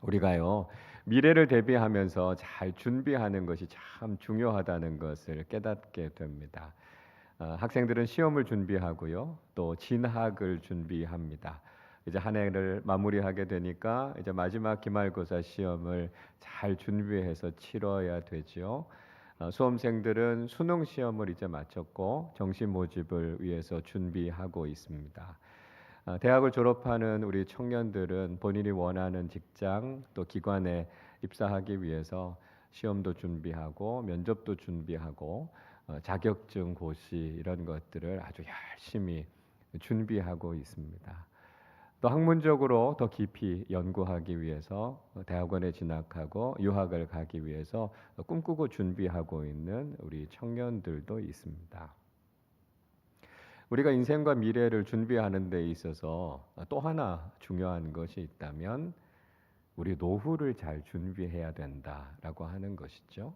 우리가요, 미래를 대비하면서 잘 준비하는 것이 참 중요하다는 것을 깨닫게 됩니다. 학생들은 시험을 준비하고요, 또 진학을 준비합니다. 이제 한 해를 마무리하게 되니까 이제 마지막 기말고사 시험을 잘 준비해서 치러야 되죠. 수험생들은 수능 시험을 이제 마쳤고 정시 모집을 위해서 준비하고 있습니다. 대학을 졸업하는 우리 청년들은 본인이 원하는 직장 또 기관에 입사하기 위해서 시험도 준비하고 면접도 준비하고 자격증 고시 이런 것들을 아주 열심히 준비하고 있습니다. 또 학문적으로 더 깊이 연구하기 위해서 대학원에 진학하고 유학을 가기 위해서 꿈꾸고 준비하고 있는 우리 청년들도 있습니다. 우리가 인생과 미래를 준비하는 데 있어서 또 하나 중요한 것이 있다면 우리 노후를 잘 준비해야 된다라고 하는 것이죠.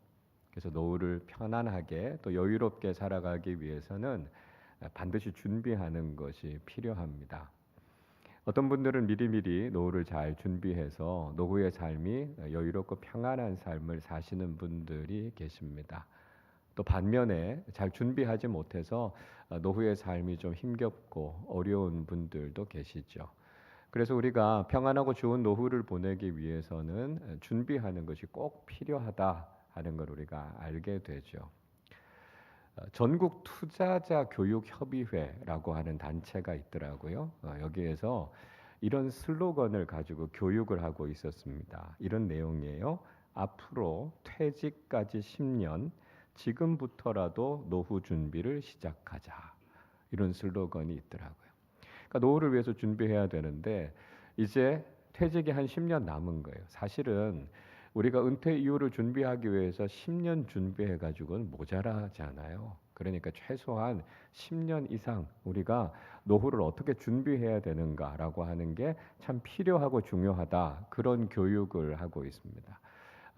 그래서 노후를 편안하게 또 여유롭게 살아가기 위해서는 반드시 준비하는 것이 필요합니다. 어떤 분들은 미리미리 노후를 잘 준비해서 노후의 삶이 여유롭고 평안한 삶을 사시는 분들이 계십니다. 또 반면에 잘 준비하지 못해서 노후의 삶이 좀 힘겹고 어려운 분들도 계시죠. 그래서 우리가 평안하고 좋은 노후를 보내기 위해서는 준비하는 것이 꼭 필요하다 하는 걸 우리가 알게 되죠. 전국 투자자 교육 협의회라고 하는 단체가 있더라고요. 여기에서 이런 슬로건을 가지고 교육을 하고 있었습니다. 이런 내용이에요. 앞으로 퇴직까지 10년, 지금부터라도 노후 준비를 시작하자. 이런 슬로건이 있더라고요. 그러니까 노후를 위해서 준비해야 되는데 이제 퇴직이 한 10년 남은 거예요. 사실은 우리가 은퇴 이후를 준비하기 위해서 10년 준비해 가지고는 모자라잖아요. 그러니까 최소한 10년 이상 우리가 노후를 어떻게 준비해야 되는가라고 하는 게 참 필요하고 중요하다. 그런 교육을 하고 있습니다.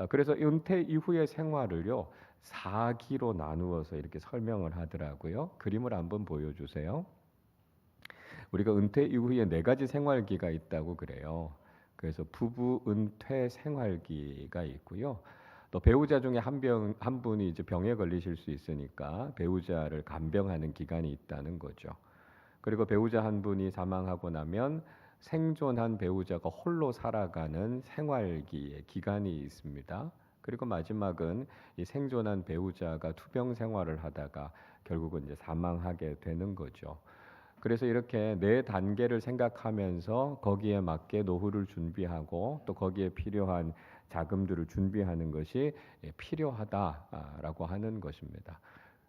그래서 은퇴 이후의 생활을요, 4기로 나누어서 이렇게 설명을 하더라고요. 그림을 한번 보여주세요. 우리가 은퇴 이후에 4가지 생활기가 있다고 그래요. 그래서 부부 은퇴 생활기가 있고요. 또 배우자 중에 한 분이 이제 병에 걸리실 수 있으니까 배우자를 간병하는 기간이 있다는 거죠. 그리고 배우자 한 분이 사망하고 나면 생존한 배우자가 홀로 살아가는 생활기의 기간이 있습니다. 그리고 마지막은 이 생존한 배우자가 투병 생활을 하다가 결국은 이제 사망하게 되는 거죠. 그래서 이렇게 4단계를 생각하면서 거기에 맞게 노후를 준비하고 또 거기에 필요한 자금들을 준비하는 것이 필요하다라고 하는 것입니다.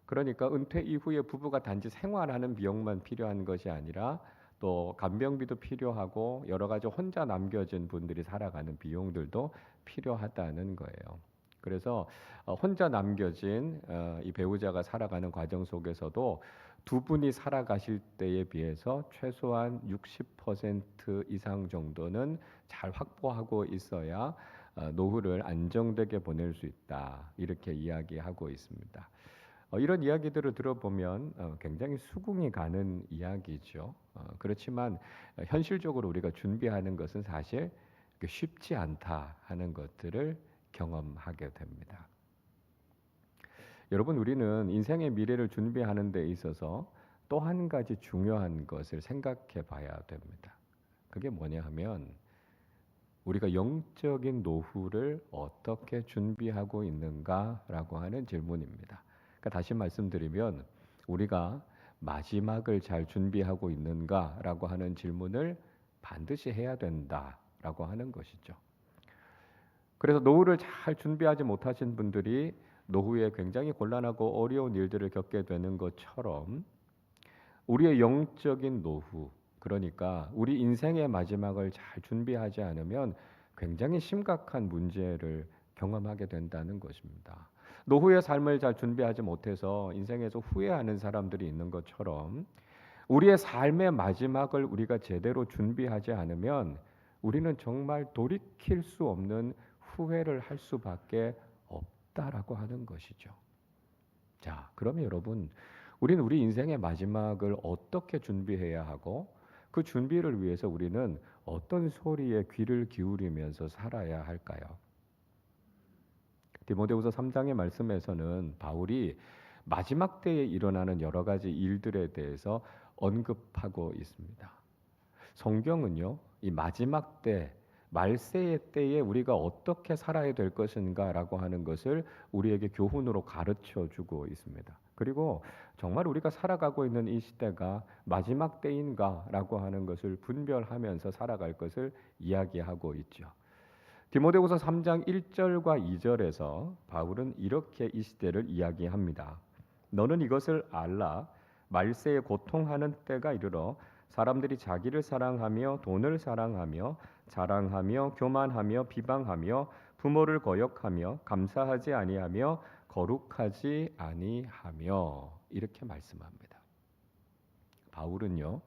그러니까 은퇴 이후에 부부가 단지 생활하는 비용만 필요한 것이 아니라 또 간병비도 필요하고 여러 가지 혼자 남겨진 분들이 살아가는 비용들도 필요하다는 거예요. 그래서 혼자 남겨진 이 배우자가 살아가는 과정 속에서도 두 분이 살아가실 때에 비해서 최소한 60% 이상 정도는 잘 확보하고 있어야 노후를 안정되게 보낼 수 있다. 이렇게 이야기하고 있습니다. 이런 이야기들을 들어보면 굉장히 수긍이 가는 이야기죠. 그렇지만 현실적으로 우리가 준비하는 것은 사실 쉽지 않다 하는 것들을 경험하게 됩니다. 여러분, 우리는 인생의 미래를 준비하는 데 있어서 또 한 가지 중요한 것을 생각해 봐야 됩니다. 그게 뭐냐 하면 우리가 영적인 노후를 어떻게 준비하고 있는가라고 하는 질문입니다. 그러니까 다시 말씀드리면 우리가 마지막을 잘 준비하고 있는가라고 하는 질문을 반드시 해야 된다라고 하는 것이죠. 그래서 노후를 잘 준비하지 못하신 분들이 노후에 굉장히 곤란하고 어려운 일들을 겪게 되는 것처럼 우리의 영적인 노후, 그러니까 우리 인생의 마지막을 잘 준비하지 않으면 굉장히 심각한 문제를 경험하게 된다는 것입니다. 노후의 삶을 잘 준비하지 못해서 인생에서 후회하는 사람들이 있는 것처럼 우리의 삶의 마지막을 우리가 제대로 준비하지 않으면 우리는 정말 돌이킬 수 없는 후회를 할 수밖에 없다라고 하는 것이죠. 자, 그러면 여러분, 우리는 우리 인생의 마지막을 어떻게 준비해야 하고 그 준비를 위해서 우리는 어떤 소리에 귀를 기울이면서 살아야 할까요? 디모데후서 3장의 말씀에서는 바울이 마지막 때에 일어나는 여러 가지 일들에 대해서 언급하고 있습니다. 성경은요, 이 마지막 때, 말세의 때에 우리가 어떻게 살아야 될 것인가라고 하는 것을 우리에게 교훈으로 가르쳐 주고 있습니다. 그리고 정말 우리가 살아가고 있는 이 시대가 마지막 때인가라고 하는 것을 분별하면서 살아갈 것을 이야기하고 있죠. 디모데후서 3장 1절과 2절에서 바울은 이렇게 이 시대를 이야기합니다. 너는 이것을 알라. 말세에 고통하는 때가 이르러 사람들이 자기를 사랑하며 돈을 사랑하며 자랑하며 교만하며 비방하며 부모를 거역하며 감사하지 아니하며 거룩하지 아니하며 이렇게 말씀합니다. 바울은요,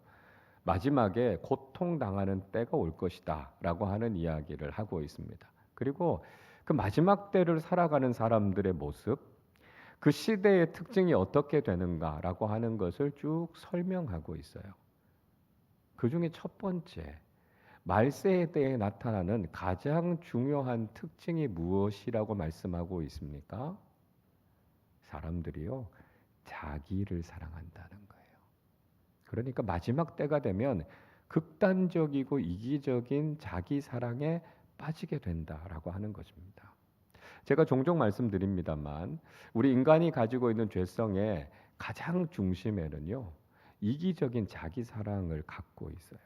마지막에 고통당하는 때가 올 것이다 라고 하는 이야기를 하고 있습니다. 그리고 그 마지막 때를 살아가는 사람들의 모습, 그 시대의 특징이 어떻게 되는가라고 하는 것을 쭉 설명하고 있어요. 그 중에 첫 번째, 말세에 대해 나타나는 가장 중요한 특징이 무엇이라고 말씀하고 있습니까? 사람들이요, 자기를 사랑한다는 거예요. 그러니까 마지막 때가 되면 극단적이고 이기적인 자기 사랑에 빠지게 된다라고 하는 것입니다. 제가 종종 말씀드립니다만 우리 인간이 가지고 있는 죄성의 가장 중심에는요, 이기적인 자기 사랑을 갖고 있어요.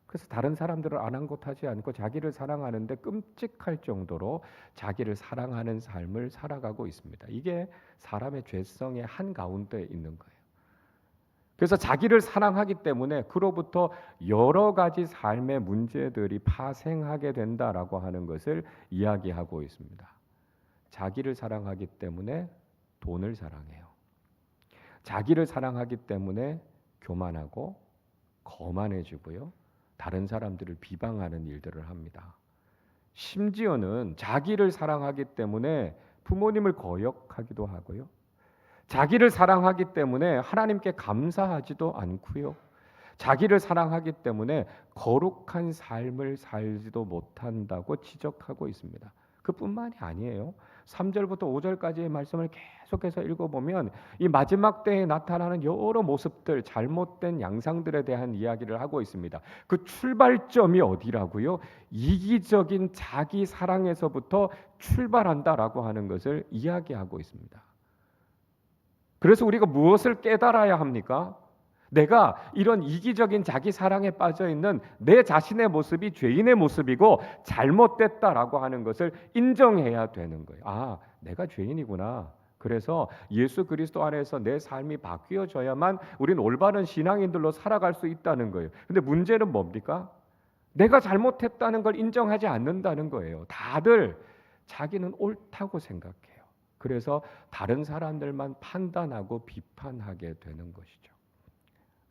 그래서 다른 사람들을 아랑곳하지 않고 자기를 사랑하는데 끔찍할 정도로 자기를 사랑하는 삶을 살아가고 있습니다. 이게 사람의 죄성의 한가운데 있는 거예요. 그래서 자기를 사랑하기 때문에 그로부터 여러 가지 삶의 문제들이 파생하게 된다라고 하는 것을 이야기하고 있습니다. 자기를 사랑하기 때문에 돈을 사랑해요. 자기를 사랑하기 때문에 교만하고 거만해지고요. 다른 사람들을 비방하는 일들을 합니다. 심지어는 자기를 사랑하기 때문에 부모님을 거역하기도 하고요. 자기를 사랑하기 때문에 하나님께 감사하지도 않고요. 자기를 사랑하기 때문에 거룩한 삶을 살지도 못한다고 지적하고 있습니다. 그뿐만이 아니에요. 3절부터 5절까지의 말씀을 계속해서 읽어보면 이 마지막 때에 나타나는 여러 모습들, 잘못된 양상들에 대한 이야기를 하고 있습니다. 그 출발점이 어디라고요? 이기적인 자기 사랑에서부터 출발한다라고 하는 것을 이야기하고 있습니다. 그래서 우리가 무엇을 깨달아야 합니까? 내가 이런 이기적인 자기 사랑에 빠져 있는 내 자신의 모습이 죄인의 모습이고 잘못됐다라고 하는 것을 인정해야 되는 거예요. 아, 내가 죄인이구나. 그래서 예수 그리스도 안에서 내 삶이 바뀌어져야만 우리는 올바른 신앙인들로 살아갈 수 있다는 거예요. 근데 문제는 뭡니까? 내가 잘못했다는 걸 인정하지 않는다는 거예요. 다들 자기는 옳다고 생각해요. 그래서 다른 사람들만 판단하고 비판하게 되는 것이죠.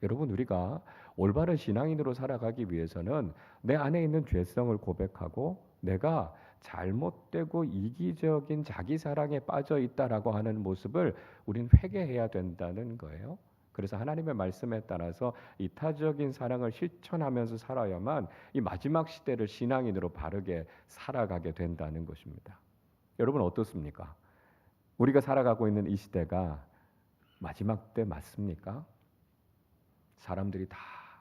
여러분, 우리가 올바른 신앙인으로 살아가기 위해서는 내 안에 있는 죄성을 고백하고 내가 잘못되고 이기적인 자기 사랑에 빠져 있다라고 하는 모습을 우린 회개해야 된다는 거예요. 그래서 하나님의 말씀에 따라서 이타적인 사랑을 실천하면서 살아야만 이 마지막 시대를 신앙인으로 바르게 살아가게 된다는 것입니다. 여러분 어떻습니까? 우리가 살아가고 있는 이 시대가 마지막 때 맞습니까? 사람들이 다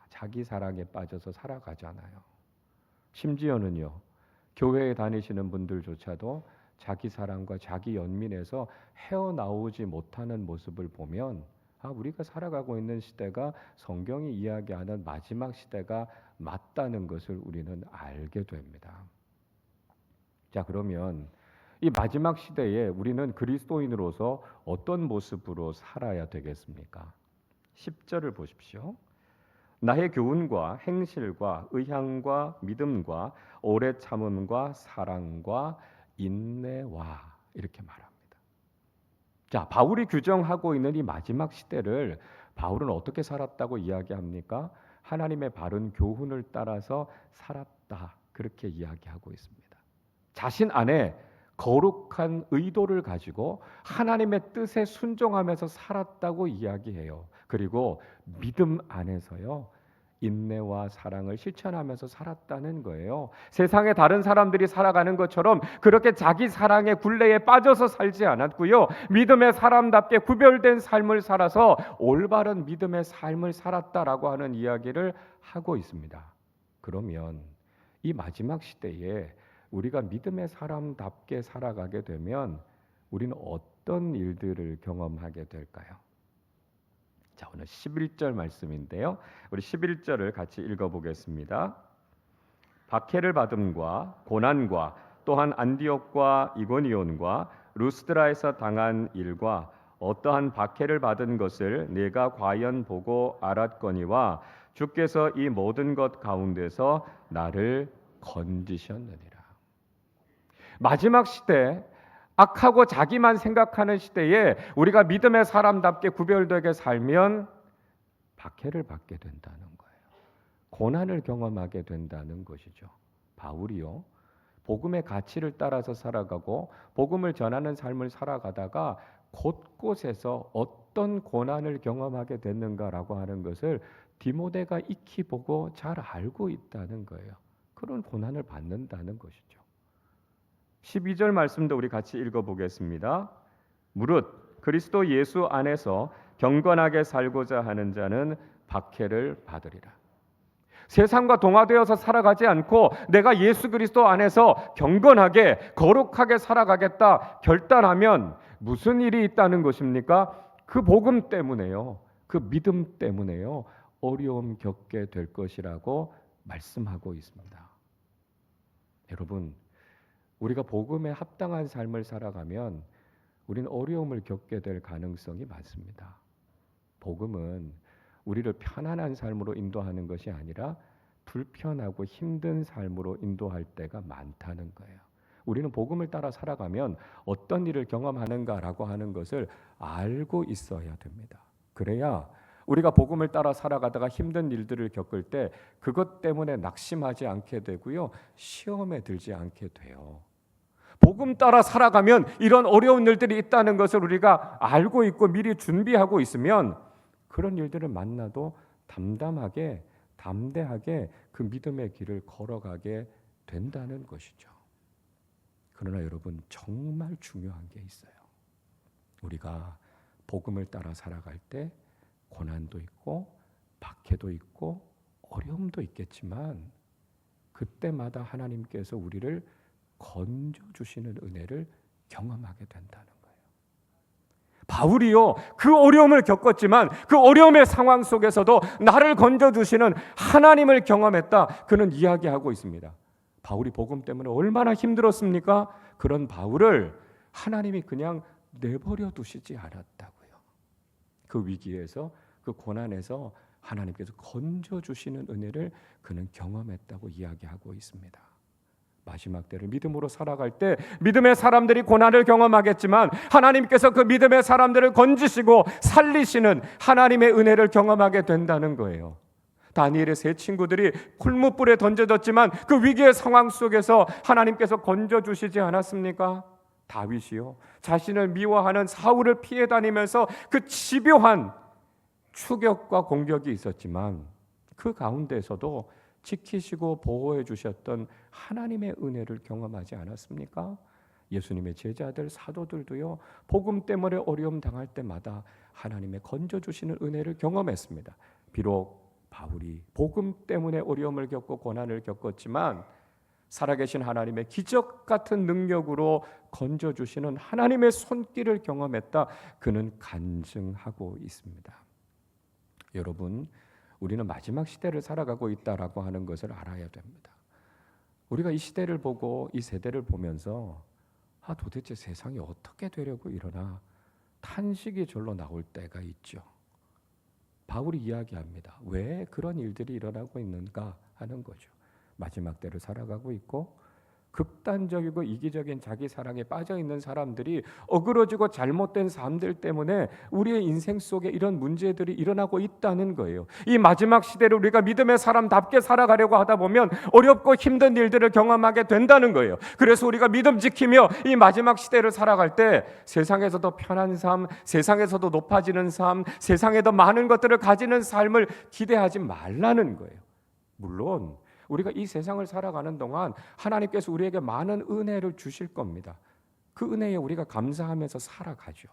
자기 사랑에 빠져서 살아가잖아요. 심지어는요, 교회에 다니시는 분들조차도 자기 사랑과 자기 연민에서 헤어나오지 못하는 모습을 보면 우리가 살아가고 있는 시대가 성경이 이야기하는 마지막 시대가 맞다는 것을 우리는 알게 됩니다. 자, 그러면 이 마지막 시대에 우리는 그리스도인으로서 어떤 모습으로 살아야 되겠습니까? 10절을 보십시오. 나의 교훈과 행실과 의향과 믿음과 오래 참음과 사랑과 인내와 이렇게 말합니다. 자, 바울이 규정하고 있는 이 마지막 시대를 바울은 어떻게 살았다고 이야기합니까? 하나님의 바른 교훈을 따라서 살았다. 그렇게 이야기하고 있습니다. 자신 안에 거룩한 의도를 가지고 하나님의 뜻에 순종하면서 살았다고 이야기해요. 그리고 믿음 안에서요, 인내와 사랑을 실천하면서 살았다는 거예요. 세상의 다른 사람들이 살아가는 것처럼 그렇게 자기 사랑의 굴레에 빠져서 살지 않았고요. 믿음의 사람답게 구별된 삶을 살아서 올바른 믿음의 삶을 살았다라고 하는 이야기를 하고 있습니다. 그러면 이 마지막 시대에 우리가 믿음의 사람답게 살아가게 되면 우리는 어떤 일들을 경험하게 될까요? 자, 오늘 11절 말씀인데요. 우리 11절을 같이 읽어보겠습니다. 박해를 받음과 고난과 또한 안디옥과 이고니온과 루스드라에서 당한 일과 어떠한 박해를 받은 것을 내가 과연 보고 알았거니와 주께서 이 모든 것 가운데서 나를 건지셨느니라. 마지막 시대, 악하고 자기만 생각하는 시대에 우리가 믿음의 사람답게 구별되게 살면 박해를 받게 된다는 거예요. 고난을 경험하게 된다는 것이죠. 바울이요, 복음의 가치를 따라서 살아가고 복음을 전하는 삶을 살아가다가 곳곳에서 어떤 고난을 경험하게 됐는가라고 하는 것을 디모데가 익히 보고 잘 알고 있다는 거예요. 그런 고난을 받는다는 것이죠. 12절 말씀도 우리 같이 읽어보겠습니다. 무릇 그리스도 예수 안에서 경건하게 살고자 하는 자는 박해를 받으리라. 세상과 동화되어서 살아가지 않고 내가 예수 그리스도 안에서 경건하게 거룩하게 살아가겠다 결단하면 무슨 일이 있다는 것입니까? 그 복음 때문에요. 그 믿음 때문에요. 어려움 겪게 될 것이라고 말씀하고 있습니다. 여러분, 우리가 복음에 합당한 삶을 살아가면 우리는 어려움을 겪게 될 가능성이 많습니다. 복음은 우리를 편안한 삶으로 인도하는 것이 아니라 불편하고 힘든 삶으로 인도할 때가 많다는 거예요. 우리는 복음을 따라 살아가면 어떤 일을 경험하는가라고 하는 것을 알고 있어야 됩니다. 그래야 우리가 복음을 따라 살아가다가 힘든 일들을 겪을 때 그것 때문에 낙심하지 않게 되고요. 시험에 들지 않게 돼요. 복음 따라 살아가면 이런 어려운 일들이 있다는 것을 우리가 알고 있고 미리 준비하고 있으면 그런 일들을 만나도 담담하게 담대하게 그 믿음의 길을 걸어가게 된다는 것이죠. 그러나 여러분, 정말 중요한 게 있어요. 우리가 복음을 따라 살아갈 때 고난도 있고 박해도 있고 어려움도 있겠지만 그때마다 하나님께서 우리를 건져주시는 은혜를 경험하게 된다는 거예요. 바울이요, 그 어려움을 겪었지만 그 어려움의 상황 속에서도 나를 건져주시는 하나님을 경험했다. 그는 이야기하고 있습니다. 바울이 복음 때문에 얼마나 힘들었습니까? 그런 바울을 하나님이 그냥 내버려 두시지 않았다고요. 그 위기에서, 그 고난에서 하나님께서 건져주시는 은혜를 그는 경험했다고 이야기하고 있습니다. 마지막 때를 믿음으로 살아갈 때 믿음의 사람들이 고난을 경험하겠지만 하나님께서 그 믿음의 사람들을 건지시고 살리시는 하나님의 은혜를 경험하게 된다는 거예요. 다니엘의 세 친구들이 굴무불에 던져졌지만 그 위기의 상황 속에서 하나님께서 건져주시지 않았습니까? 다윗이요, 자신을 미워하는 사울을 피해 다니면서 그 집요한 추격과 공격이 있었지만 그 가운데서도 지키시고 보호해 주셨던 하나님의 은혜를 경험하지 않았습니까? 예수님의 제자들, 사도들도요, 복음 때문에 어려움 당할 때마다 하나님의 건져주시는 은혜를 경험했습니다. 비록 바울이 복음 때문에 어려움을 겪고 고난을 겪었지만 살아계신 하나님의 기적 같은 능력으로 건져주시는 하나님의 손길을 경험했다. 그는 간증하고 있습니다. 여러분, 우리는 마지막 시대를 살아가고 있다라고 하는 것을 알아야 됩니다. 우리가 이 시대를 보고 이 세대를 보면서 도대체 세상이 어떻게 되려고 이러나 탄식이 절로 나올 때가 있죠. 바울이 이야기합니다. 왜 그런 일들이 일어나고 있는가 하는 거죠. 마지막 때를 살아가고 있고 극단적이고 이기적인 자기 사랑에 빠져 있는 사람들이 어그러지고 잘못된 삶들 때문에 우리의 인생 속에 이런 문제들이 일어나고 있다는 거예요. 이 마지막 시대를 우리가 믿음의 사람답게 살아가려고 하다 보면 어렵고 힘든 일들을 경험하게 된다는 거예요. 그래서 우리가 믿음 지키며 이 마지막 시대를 살아갈 때 세상에서도 편한 삶, 세상에서도 높아지는 삶, 세상에 더 많은 것들을 가지는 삶을 기대하지 말라는 거예요. 물론 우리가 이 세상을 살아가는 동안 하나님께서 우리에게 많은 은혜를 주실 겁니다. 그 은혜에 우리가 감사하면서 살아가죠.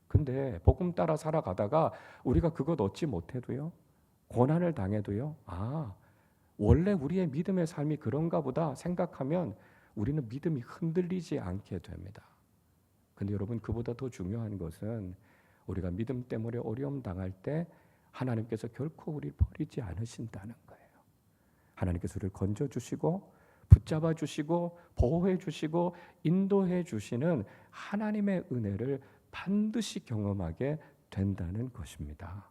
근데 복음 따라 살아가다가 우리가 그것 얻지 못해도요, 고난을 당해도요, 원래 우리의 믿음의 삶이 그런가 보다 생각하면 우리는 믿음이 흔들리지 않게 됩니다. 근데 여러분, 그보다 더 중요한 것은 우리가 믿음 때문에 어려움 당할 때 하나님께서 결코 우리를 버리지 않으신다는 거예요. 하나님께서 우리를 건져주시고 붙잡아 주시고 보호해 주시고 인도해 주시는 하나님의 은혜를 반드시 경험하게 된다는 것입니다.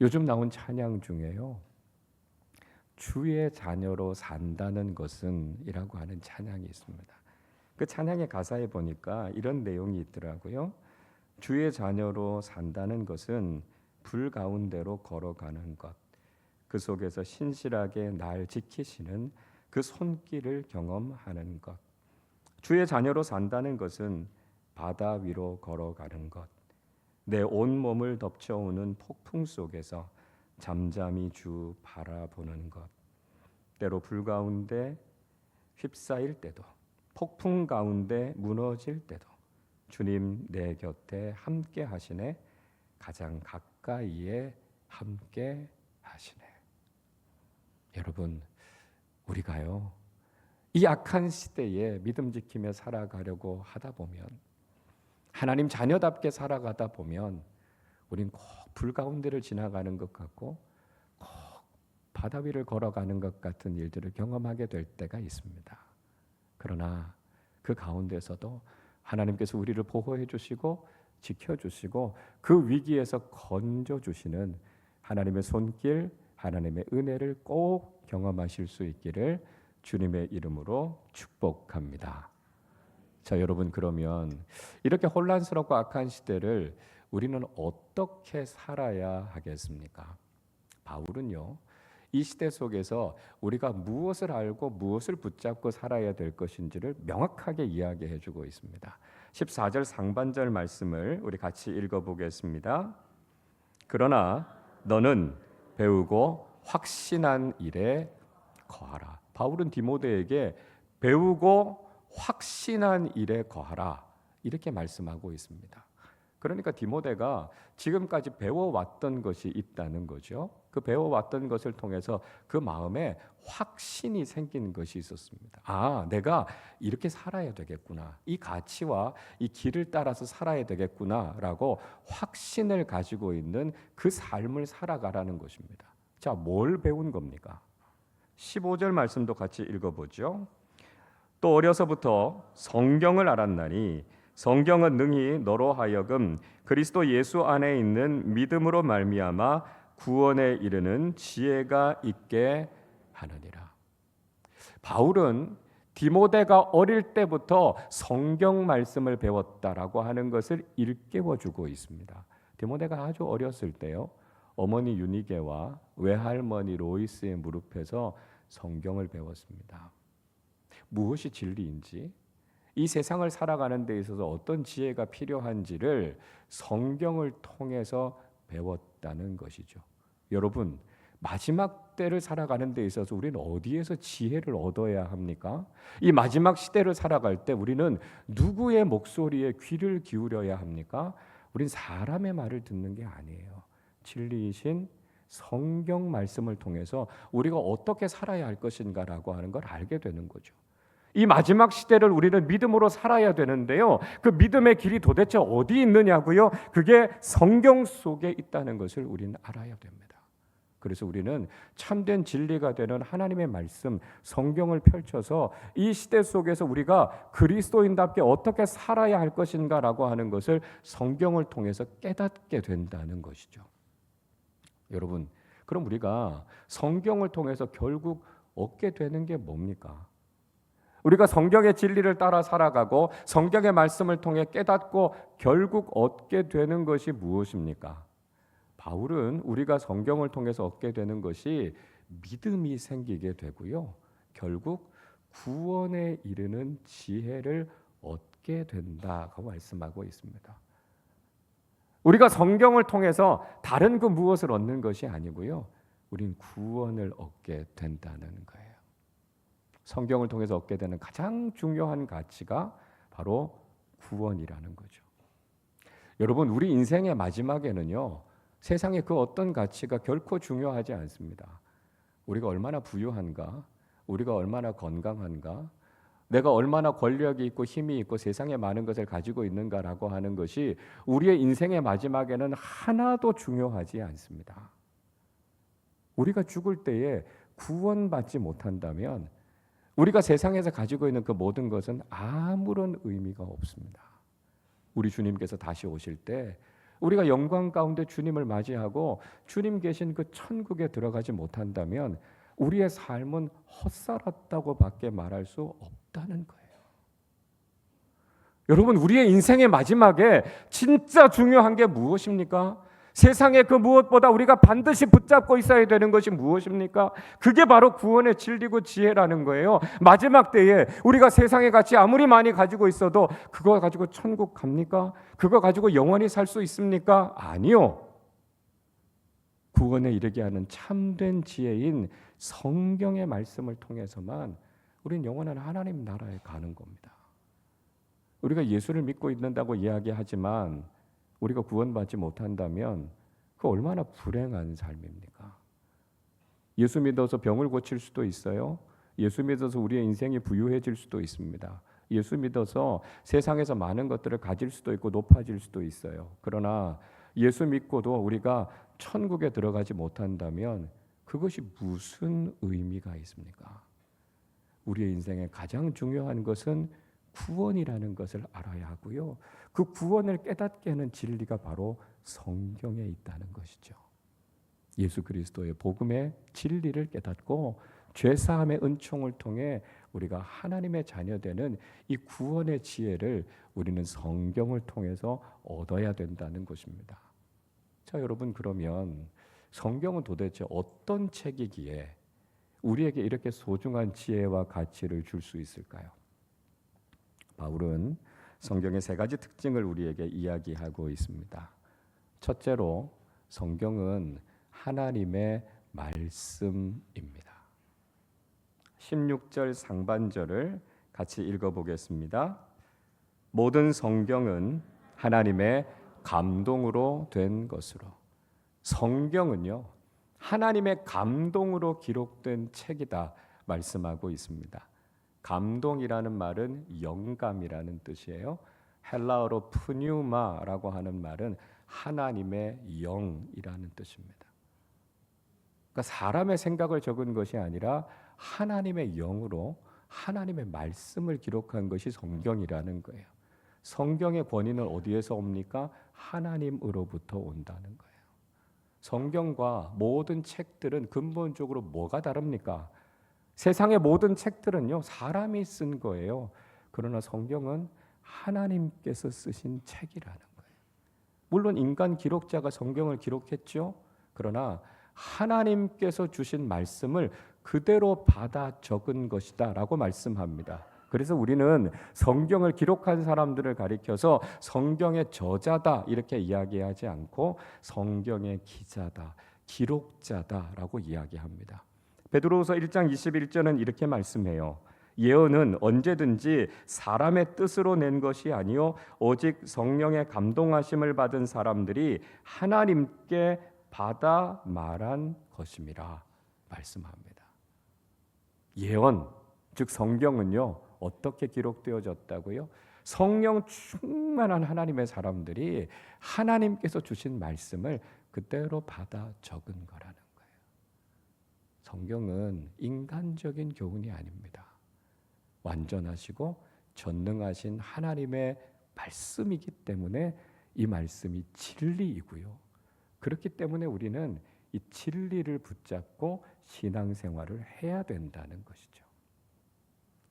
요즘 나온 찬양 중에요, 주의 자녀로 산다는 것은 이라고 하는 찬양이 있습니다. 그 찬양의 가사에 보니까 이런 내용이 있더라고요. 주의 자녀로 산다는 것은 불 가운데로 걸어가는 것, 그 속에서 신실하게 날 지키시는 그 손길을 경험하는 것. 주의 자녀로 산다는 것은 바다 위로 걸어가는 것, 내 온몸을 덮쳐오는 폭풍 속에서 잠잠히 주 바라보는 것, 때로 불 가운데 휩싸일 때도, 폭풍 가운데 무너질 때도 주님 내 곁에 함께 하시네, 가장 가까이에 함께 하시네. 여러분, 우리가요, 이 악한 시대에 믿음 지키며 살아가려고 하다 보면, 하나님 자녀답게 살아가다 보면 우린 꼭 불 가운데를 지나가는 것 같고 꼭 바다 위를 걸어가는 것 같은 일들을 경험하게 될 때가 있습니다. 그러나 그 가운데서도 하나님께서 우리를 보호해 주시고 지켜주시고 그 위기에서 건져주시는 하나님의 손길, 하나님의 은혜를 꼭 경험하실 수 있기를 주님의 이름으로 축복합니다. 자, 여러분, 그러면 이렇게 혼란스럽고 악한 시대를 우리는 어떻게 살아야 하겠습니까? 바울은요, 이 시대 속에서 우리가 무엇을 알고 무엇을 붙잡고 살아야 될 것인지를 명확하게 이야기해 주고 있습니다. 14절 상반절 말씀을 우리 같이 읽어보겠습니다. 그러나 너는 배우고 확신한 일에 거하라. 바울은 디모데에게 배우고 확신한 일에 거하라 이렇게 말씀하고 있습니다. 그러니까 디모데가 지금까지 배워왔던 것이 있다는 거죠. 그 배워왔던 것을 통해서 그 마음에 확신이 생긴 것이 있었습니다. 내가 이렇게 살아야 되겠구나, 이 가치와 이 길을 따라서 살아야 되겠구나라고 확신을 가지고 있는 그 삶을 살아가라는 것입니다. 자, 뭘 배운 겁니까? 15절 말씀도 같이 읽어보죠. 또 어려서부터 성경을 알았나니 성경은 능히 너로 하여금 그리스도 예수 안에 있는 믿음으로 말미암아 구원에 이르는 지혜가 있게 하느니라. 바울은 디모데가 어릴 때부터 성경 말씀을 배웠다라고 하는 것을 일깨워주고 있습니다. 디모데가 아주 어렸을 때요, 어머니 유니게와 외할머니 로이스의 무릎에서 성경을 배웠습니다. 무엇이 진리인지, 이 세상을 살아가는 데 있어서 어떤 지혜가 필요한지를 성경을 통해서 배웠다는 것이죠. 여러분, 마지막 때를 살아가는 데 있어서 우리는 어디에서 지혜를 얻어야 합니까? 이 마지막 시대를 살아갈 때 우리는 누구의 목소리에 귀를 기울여야 합니까? 우린 사람의 말을 듣는 게 아니에요. 진리이신 성경 말씀을 통해서 우리가 어떻게 살아야 할 것인가라고 하는 걸 알게 되는 거죠. 이 마지막 시대를 우리는 믿음으로 살아야 되는데요, 그 믿음의 길이 도대체 어디 있느냐고요? 그게 성경 속에 있다는 것을 우리는 알아야 됩니다. 그래서 우리는 참된 진리가 되는 하나님의 말씀, 성경을 펼쳐서 이 시대 속에서 우리가 그리스도인답게 어떻게 살아야 할 것인가라고 하는 것을 성경을 통해서 깨닫게 된다는 것이죠. 여러분, 그럼 우리가 성경을 통해서 결국 얻게 되는 게 뭡니까? 우리가 성경의 진리를 따라 살아가고 성경의 말씀을 통해 깨닫고 결국 얻게 되는 것이 무엇입니까? 바울은 우리가 성경을 통해서 얻게 되는 것이 믿음이 생기게 되고요. 결국 구원에 이르는 지혜를 얻게 된다고 말씀하고 있습니다. 우리가 성경을 통해서 다른 그 무엇을 얻는 것이 아니고요. 우린 구원을 얻게 된다는 거예요. 성경을 통해서 얻게 되는 가장 중요한 가치가 바로 구원이라는 거죠. 여러분, 우리 인생의 마지막에는요. 세상의 그 어떤 가치가 결코 중요하지 않습니다. 우리가 얼마나 부유한가? 우리가 얼마나 건강한가? 내가 얼마나 권력이 있고 힘이 있고 세상에 많은 것을 가지고 있는가라고 하는 것이 우리의 인생의 마지막에는 하나도 중요하지 않습니다. 우리가 죽을 때에 구원받지 못한다면 우리가 세상에서 가지고 있는 그 모든 것은 아무런 의미가 없습니다. 우리 주님께서 다시 오실 때 우리가 영광 가운데 주님을 맞이하고 주님 계신 그 천국에 들어가지 못한다면 우리의 삶은 헛살았다고 밖에 말할 수 없다는 거예요. 여러분, 우리의 인생의 마지막에 진짜 중요한 게 무엇입니까? 세상의 그 무엇보다 우리가 반드시 붙잡고 있어야 되는 것이 무엇입니까? 그게 바로 구원의 진리고 지혜라는 거예요. 마지막 때에 우리가 세상의 가치 아무리 많이 가지고 있어도 그거 가지고 천국 갑니까? 그거 가지고 영원히 살 수 있습니까? 아니요. 구원에 이르게 하는 참된 지혜인 성경의 말씀을 통해서만 우리는 영원한 하나님 나라에 가는 겁니다. 우리가 예수를 믿고 있는다고 이야기하지만 우리가 구원받지 못한다면 그 얼마나 불행한 삶입니까? 예수 믿어서 병을 고칠 수도 있어요. 예수 믿어서 우리의 인생이 부유해질 수도 있습니다. 예수 믿어서 세상에서 많은 것들을 가질 수도 있고 높아질 수도 있어요. 그러나 예수 믿고도 우리가 천국에 들어가지 못한다면 그것이 무슨 의미가 있습니까? 우리의 인생에 가장 중요한 것은 구원이라는 것을 알아야 하고요. 그 구원을 깨닫게 하는 진리가 바로 성경에 있다는 것이죠. 예수 그리스도의 복음의 진리를 깨닫고 죄사함의 은총을 통해 우리가 하나님의 자녀되는 이 구원의 지혜를 우리는 성경을 통해서 얻어야 된다는 것입니다. 자, 여러분, 그러면 성경은 도대체 어떤 책이기에 우리에게 이렇게 소중한 지혜와 가치를 줄 수 있을까요? 바울은 성경의 세 가지 특징을 우리에게 이야기하고 있습니다. 첫째로 성경은 하나님의 말씀입니다. 16절 상반절을 같이 읽어보겠습니다. 모든 성경은 하나님의 감동으로 된 것으로. 성경은요, 하나님의 감동으로 기록된 책이다 말씀하고 있습니다. 감동이라는 말은 영감이라는 뜻이에요. 헬라어로 푸뉴마라고 하는 말은 하나님의 영이라는 뜻입니다. 그러니까 사람의 생각을 적은 것이 아니라 하나님의 영으로 하나님의 말씀을 기록한 것이 성경이라는 거예요. 성경의 권위는 어디에서 옵니까? 하나님으로부터 온다는 거예요. 성경과 모든 책들은 근본적으로 뭐가 다릅니까? 세상의 모든 책들은요, 사람이 쓴 거예요. 그러나 성경은 하나님께서 쓰신 책이라는 거예요. 물론 인간 기록자가 성경을 기록했죠. 그러나 하나님께서 주신 말씀을 그대로 받아 적은 것이다 라고 말씀합니다. 그래서 우리는 성경을 기록한 사람들을 가리켜서 성경의 저자다 이렇게 이야기하지 않고 성경의 기자다, 기록자다라고 이야기합니다. 베드로후서 1장 21절은 이렇게 말씀해요. 예언은 언제든지 사람의 뜻으로 낸 것이 아니요 오직 성령의 감동하심을 받은 사람들이 하나님께 받아 말한 것임이라 말씀합니다. 예언, 즉 성경은요 어떻게 기록되어졌다고요? 성령 충만한 하나님의 사람들이 하나님께서 주신 말씀을 그대로 받아 적은 거라는 거예요. 성경은 인간적인 교훈이 아닙니다. 완전하시고 전능하신 하나님의 말씀이기 때문에 이 말씀이 진리이고요. 그렇기 때문에 우리는 이 진리를 붙잡고 신앙생활을 해야 된다는 것이죠.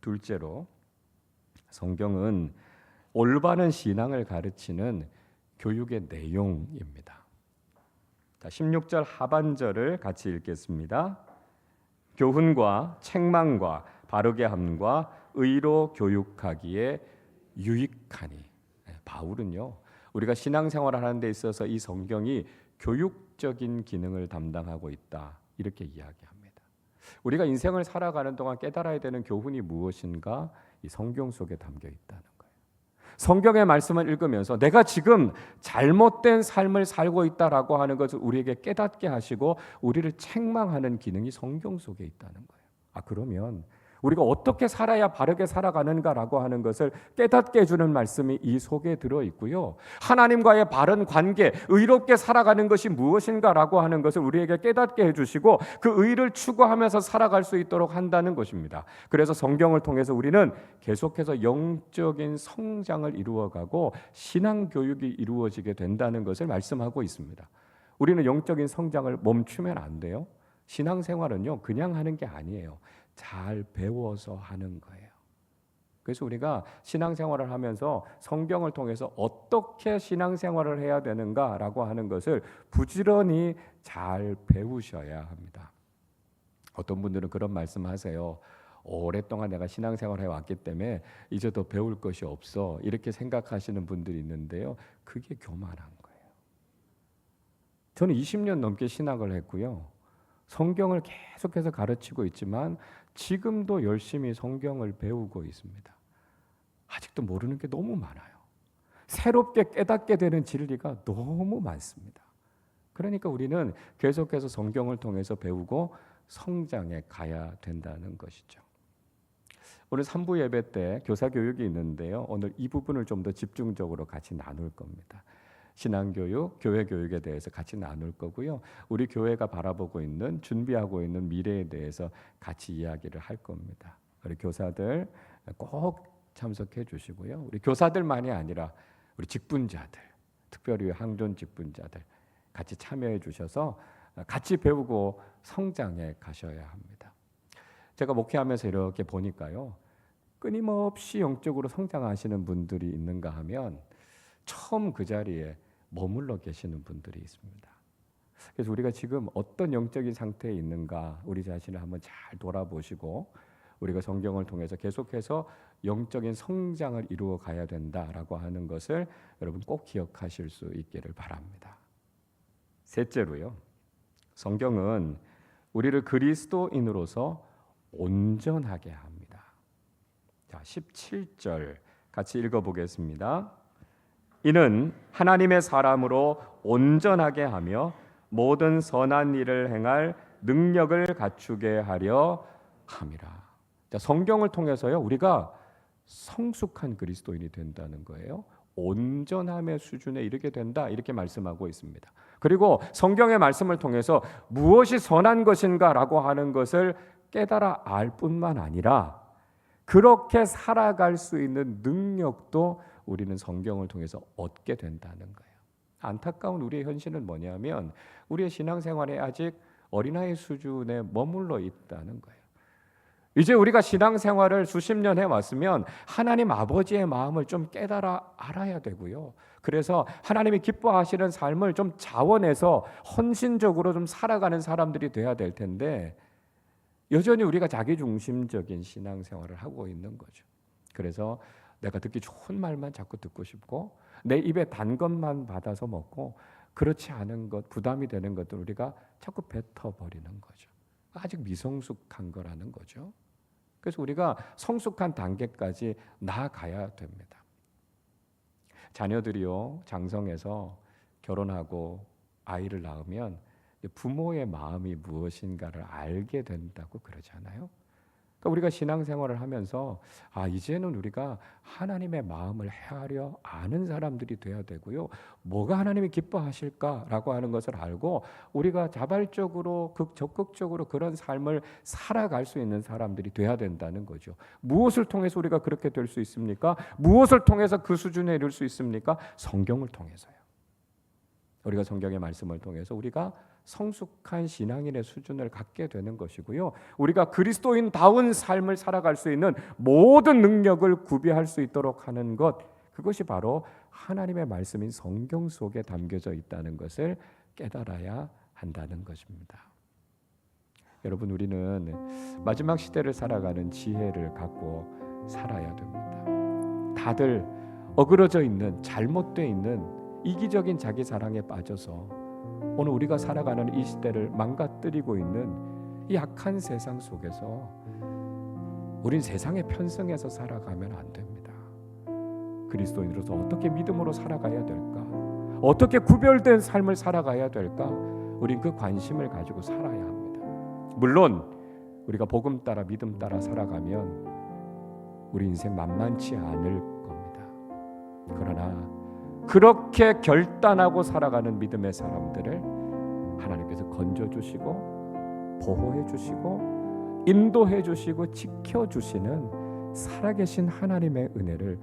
둘째로 성경은 올바른 신앙을 가르치는 교육의 내용입니다. 16절 하반절을 같이 읽겠습니다. 교훈과 책망과 바르게 함과 의로 교육하기에 유익하니. 바울은요, 우리가 신앙생활을 하는 데 있어서 이 성경이 교육적인 기능을 담당하고 있다, 이렇게 이야기합니다. 우리가 인생을 살아가는 동안 깨달아야 되는 교훈이 무엇인가? 이 성경 속에 담겨 있다는 거예요. 성경의 말씀을 읽으면서 내가 지금 잘못된 삶을 살고 있다라고 하는 것을 우리에게 깨닫게 하시고 우리를 책망하는 기능이 성경 속에 있다는 거예요. 그러면 우리가 어떻게 살아야 바르게 살아가는가라고 하는 것을 깨닫게 해주는 말씀이 이 속에 들어있고요. 하나님과의 바른 관계, 의롭게 살아가는 것이 무엇인가라고 하는 것을 우리에게 깨닫게 해주시고 그 의를 추구하면서 살아갈 수 있도록 한다는 것입니다. 그래서 성경을 통해서 우리는 계속해서 영적인 성장을 이루어가고 신앙교육이 이루어지게 된다는 것을 말씀하고 있습니다. 우리는 영적인 성장을 멈추면 안 돼요. 신앙생활은요, 그냥 하는 게 아니에요. 잘 배워서 하는 거예요. 그래서 우리가 신앙생활을 하면서 성경을 통해서 어떻게 신앙생활을 해야 되는가라고 하는 것을 부지런히 잘 배우셔야 합니다. 어떤 분들은 그런 말씀하세요. 오랫동안 내가 신앙생활을 해왔기 때문에 이제 더 배울 것이 없어, 이렇게 생각하시는 분들이 있는데요. 그게 교만한 거예요. 저는 20년 넘게 신학을 했고요. 성경을 계속해서 가르치고 있지만 지금도 열심히 성경을 배우고 있습니다. 아직도 모르는 게 너무 많아요. 새롭게 깨닫게 되는 진리가 너무 많습니다. 그러니까 우리는 계속해서 성경을 통해서 배우고 성장해 가야 된다는 것이죠. 오늘 3부 예배 때 교사 교육이 있는데요. 오늘 이 부분을 좀 더 집중적으로 같이 나눌 겁니다. 신앙교육, 교회 교육에 대해서 같이 나눌 거고요. 우리 교회가 바라보고 있는, 준비하고 있는 미래에 대해서 같이 이야기를 할 겁니다. 우리 교사들 꼭 참석해 주시고요. 우리 교사들만이 아니라 우리 직분자들, 특별히 항존 직분자들 같이 참여해 주셔서 같이 배우고 성장해 가셔야 합니다. 제가 목회하면서 이렇게 보니까요. 끊임없이 영적으로 성장하시는 분들이 있는가 하면 처음 그 자리에 머물러 계시는 분들이 있습니다. 그래서 우리가 지금 어떤 영적인 상태에 있는가 우리 자신을 한번 잘 돌아보시고 우리가 성경을 통해서 계속해서 영적인 성장을 이루어 가야 된다라고 하는 것을 여러분 꼭 기억하실 수 있기를 바랍니다. 셋째로요. 성경은 우리를 그리스도인으로서 온전하게 합니다. 자, 17절 같이 읽어보겠습니다. 이는 하나님의 사람으로 온전하게 하며 모든 선한 일을 행할 능력을 갖추게 하려 함이라. 자, 성경을 통해서요 우리가 성숙한 그리스도인이 된다는 거예요. 온전함의 수준에 이르게 된다, 이렇게 말씀하고 있습니다. 그리고 성경의 말씀을 통해서 무엇이 선한 것인가라고 하는 것을 깨달아 알 뿐만 아니라 그렇게 살아갈 수 있는 능력도 우리는 성경을 통해서 얻게 된다는 거예요. 안타까운 우리의 현실은 뭐냐면 우리의 신앙생활에 아직 어린아이 수준에 머물러 있다는 거예요. 이제 우리가 신앙생활을 수십 년 해왔으면 하나님 아버지의 마음을 좀 깨달아 알아야 되고요. 그래서 하나님이 기뻐하시는 삶을 좀 자원해서 헌신적으로 좀 살아가는 사람들이 돼야 될 텐데 여전히 우리가 자기중심적인 신앙생활을 하고 있는 거죠. 그래서 내가 듣기 좋은 말만 자꾸 듣고 싶고 내 입에 단 것만 받아서 먹고 그렇지 않은 것, 부담이 되는 것들 우리가 자꾸 뱉어버리는 거죠. 아직 미성숙한 거라는 거죠. 그래서 우리가 성숙한 단계까지 나아가야 됩니다. 자녀들이요, 장성해서 결혼하고 아이를 낳으면 부모의 마음이 무엇인가를 알게 된다고 그러잖아요. 그러니까 우리가 신앙생활을 하면서 이제는 우리가 하나님의 마음을 헤아려 아는 사람들이 돼야 되고요. 뭐가 하나님이 기뻐하실까라고 하는 것을 알고 우리가 자발적으로 적극적으로 그런 삶을 살아갈 수 있는 사람들이 돼야 된다는 거죠. 무엇을 통해서 우리가 그렇게 될 수 있습니까? 무엇을 통해서 그 수준에 이를 수 있습니까? 성경을 통해서요. 우리가 성경의 말씀을 통해서 우리가 성숙한 신앙인의 수준을 갖게 되는 것이고요. 우리가 그리스도인다운 삶을 살아갈 수 있는 모든 능력을 구비할 수 있도록 하는 것, 그것이 바로 하나님의 말씀인 성경 속에 담겨져 있다는 것을 깨달아야 한다는 것입니다. 여러분, 우리는 마지막 시대를 살아가는 지혜를 갖고 살아야 됩니다. 다들 어그러져 있는, 잘못되어 있는 이기적인 자기 사랑에 빠져서 오늘 우리가 살아가는 이 시대를 망가뜨리고 있는 이 악한 세상 속에서 우린 세상에 편승해서 살아가면 안 됩니다. 그리스도인으로서 어떻게 믿음으로 살아가야 될까? 어떻게 구별된 삶을 살아가야 될까? 우린 그 관심을 가지고 살아야 합니다. 물론 우리가 복음 따라 믿음 따라 살아가면 우리 인생 만만치 않을 겁니다. 그러나 그렇게 결단하고 살아가는 믿음의 사람들을 하나님께서 건져주시고 보호해주시고 인도해주시고 지켜주시는 살아계신 하나님의 은혜를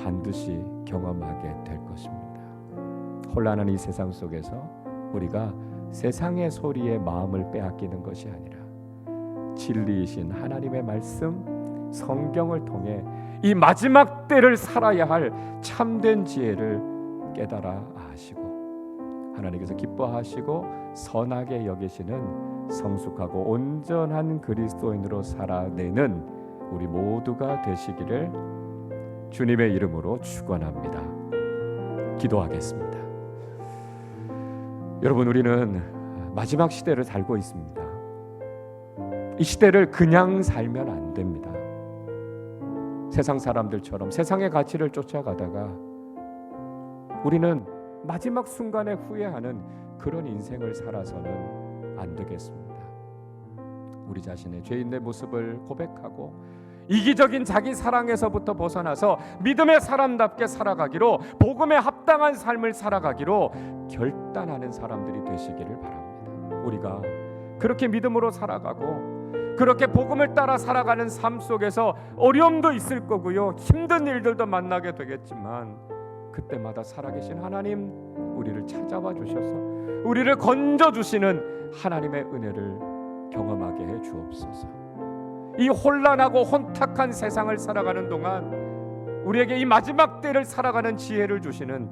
반드시 경험하게 될 것입니다. 혼란한 이 세상 속에서 우리가 세상의 소리에 마음을 빼앗기는 것이 아니라 진리이신 하나님의 말씀, 성경을 통해 이 마지막 때를 살아야 할 참된 지혜를 깨달아 아시고 하나님께서 기뻐하시고 선하게 여기시는 성숙하고 온전한 그리스도인으로 살아내는 우리 모두가 되시기를 주님의 이름으로 축원합니다. 기도하겠습니다. 여러분, 우리는 마지막 시대를 살고 있습니다. 이 시대를 그냥 살면 안 됩니다. 세상 사람들처럼 세상의 가치를 쫓아가다가 우리는 마지막 순간에 후회하는 그런 인생을 살아서는 안 되겠습니다. 우리 자신의 죄인의 모습을 고백하고 이기적인 자기 사랑에서부터 벗어나서 믿음의 사람답게 살아가기로, 복음에 합당한 삶을 살아가기로 결단하는 사람들이 되시기를 바랍니다. 우리가 그렇게 믿음으로 살아가고 그렇게 복음을 따라 살아가는 삶 속에서 어려움도 있을 거고요, 힘든 일들도 만나게 되겠지만 그때마다 살아계신 하나님, 우리를 찾아와 주셔서 우리를 건져주시는 하나님의 은혜를 경험하게 해 주옵소서. 이 혼란하고 혼탁한 세상을 살아가는 동안 우리에게 이 마지막 때를 살아가는 지혜를 주시는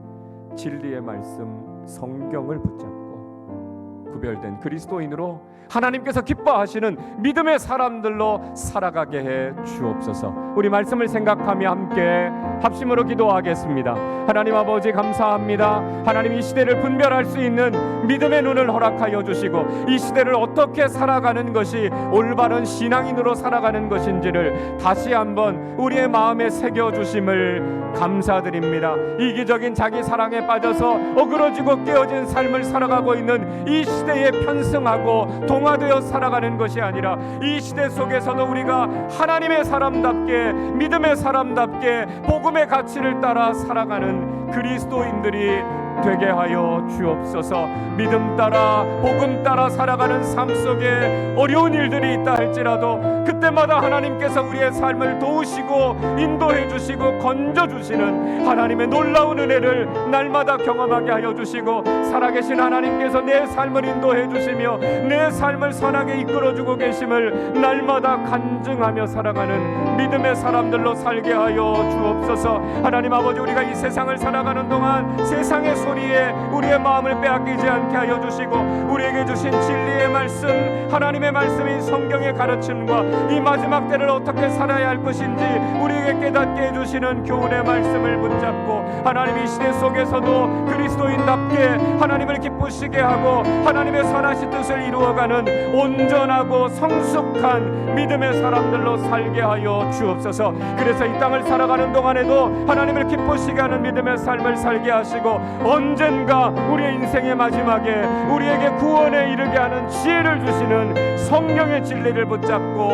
진리의 말씀 성경을 붙잡고 구별된 그리스도인으로 하나님께서 기뻐하시는 믿음의 사람들로 살아가게 해 주옵소서. 우리 말씀을 생각하며 함께 합심으로 기도하겠습니다. 하나님 아버지, 감사합니다. 하나님, 이 시대를 분별할 수 있는 믿음의 눈을 허락하여 주시고 이 시대를 어떻게 살아가는 것이 올바른 신앙인으로 살아가는 것인지를 다시 한번 우리의 마음에 새겨주심을 감사드립니다. 이기적인 자기 사랑에 빠져서 어그러지고 깨어진 삶을 살아가고 있는 이 시대에 편승하고 동화되어 살아가는 것이 아니라 이 시대 속에서도 우리가 하나님의 사람답게, 믿음의 사람답게 복음의 가치를 따라 살아가는 그리스도인들이 되게 하여 주옵소서. 믿음 따라 복음 따라 살아가는 삶 속에 어려운 일들이 있다 할지라도 그때마다 하나님께서 우리의 삶을 도우시고 인도해 주시고 건져 주시는 하나님의 놀라운 은혜를 날마다 경험하게 하여 주시고, 살아계신 하나님께서 내 삶을 인도해 주시며 내 삶을 선하게 이끌어 주고 계심을 날마다 간증하며 살아가는 믿음의 사람들로 살게 하여 주옵소서. 하나님 아버지, 우리가 이 세상을 살아가는 동안 세상의 소리에 우리의 마음을 빼앗기지 않게 하여 주시고 우리에게 주신 진리의 말씀, 하나님의 말씀인 성경의 가르침과 이 마지막 때를 어떻게 살아야 할 것인지 우리에게 깨닫게 해주시는 교훈의 말씀을 붙잡고 하나님, 이 시대 속에서도 그리스도인답게 하나님을 기쁘시게 하고 하나님의 선하신 뜻을 이루어가는 온전하고 성숙한 믿음의 사람들로 살게 하여 주옵소서. 그래서 이 땅을 살아가는 동안에도 하나님을 기쁘시게 하는 믿음의 삶을 살게 하시고 언젠가 우리의 인생의 마지막에 우리에게 구원에 이르게 하는 지혜를 주시는 성령의 진리를 붙잡고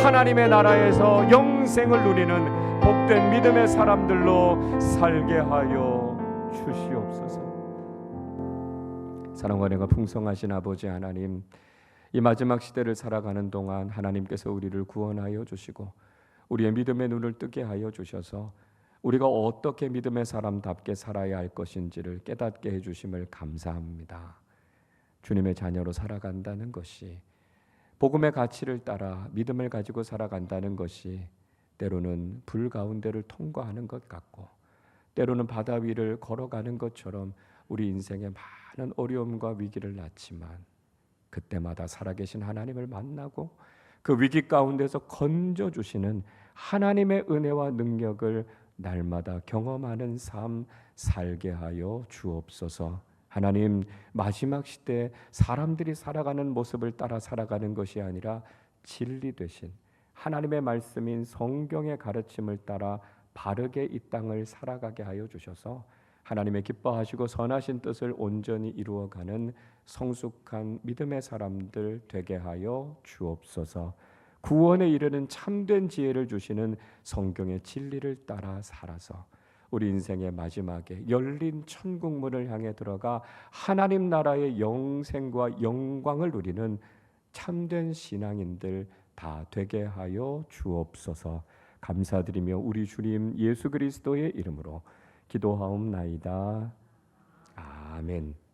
하나님의 나라에서 영생을 누리는 복된 믿음의 사람들로 살게 하여 주시옵소서. 사랑과 은혜가 풍성하신 아버지 하나님, 이 마지막 시대를 살아가는 동안 하나님께서 우리를 구원하여 주시고 우리의 믿음의 눈을 뜨게 하여 주셔서 우리가 어떻게 믿음의 사람답게 살아야 할 것인지를 깨닫게 해주심을 감사합니다. 주님의 자녀로 살아간다는 것이, 복음의 가치를 따라 믿음을 가지고 살아간다는 것이 때로는 불 가운데를 통과하는 것 같고, 때로는 바다 위를 걸어가는 것처럼 우리 인생에 많은 어려움과 위기를 낳지만, 그때마다 살아계신 하나님을 만나고 그 위기 가운데서 건져주시는 하나님의 은혜와 능력을 날마다 경험하는 삶 살게 하여 주옵소서. 하나님, 마지막 시대에 사람들이 살아가는 모습을 따라 살아가는 것이 아니라 진리 되신 하나님의 말씀인 성경의 가르침을 따라 바르게 이 땅을 살아가게 하여 주셔서 하나님의 기뻐하시고 선하신 뜻을 온전히 이루어가는 성숙한 믿음의 사람들 되게 하여 주옵소서. 구원에 이르는 참된 지혜를 주시는 성경의 진리를 따라 살아서 우리 인생의 마지막에 열린 천국문을 향해 들어가 하나님 나라의 영생과 영광을 누리는 참된 신앙인들 다 되게 하여 주옵소서. 감사드리며 우리 주님 예수 그리스도의 이름으로 기도하옵나이다. 아멘.